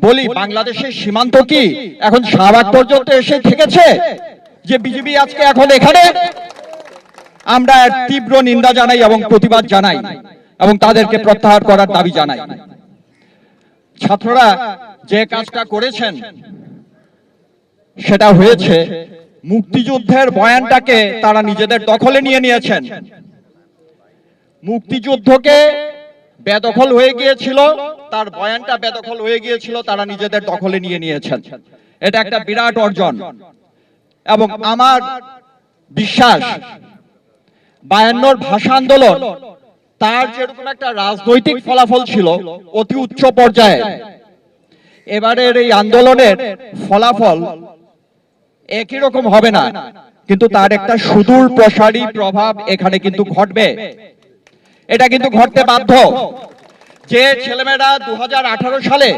বলি বাংলাদেশের সীমান্ত কি এখন শাহবাগ পর্যন্ত এসে থেকেছে যে বিজেপি আজকে এখন এখানে? আমরা তীব্র নিন্দা জানাই এবং প্রতিবাদ জানাই এবং তাদেরকে প্রত্যাহার করার দাবি জানাই। ছাত্ররা যে কাজটা করেছেন সেটা হয়েছে মুক্তিযুদ্ধের বয়ানটাকে তারা নিজেদের দখলে নিয়ে নিয়েছেন। মুক্তিযুদ্ধকে বেদখল হয়ে গিয়েছিল, তার বয়ানটা বেদখল হয়ে গিয়েছিল, তারা নিজেদের দখলে নিয়ে নিয়েছেন। এটা একটা বিরাট অর্জন এবং আমার বিশ্বাস 52 ভাষা আন্দোলন তার যেরকম একটা রাজনৈতিক ফলাফল ছিল অতি উচ্চ পর্যায়ে, এবারের এই আন্দোলনের ফলাফল একই রকম হবে না, কিন্তু তার একটা সুদূর প্রসারী প্রভাব এখানে কিন্তু ঘটবে। এটা কিন্তু ঘটতে বাধ্য। যে ছেলেমেয়েরা 2018 সালে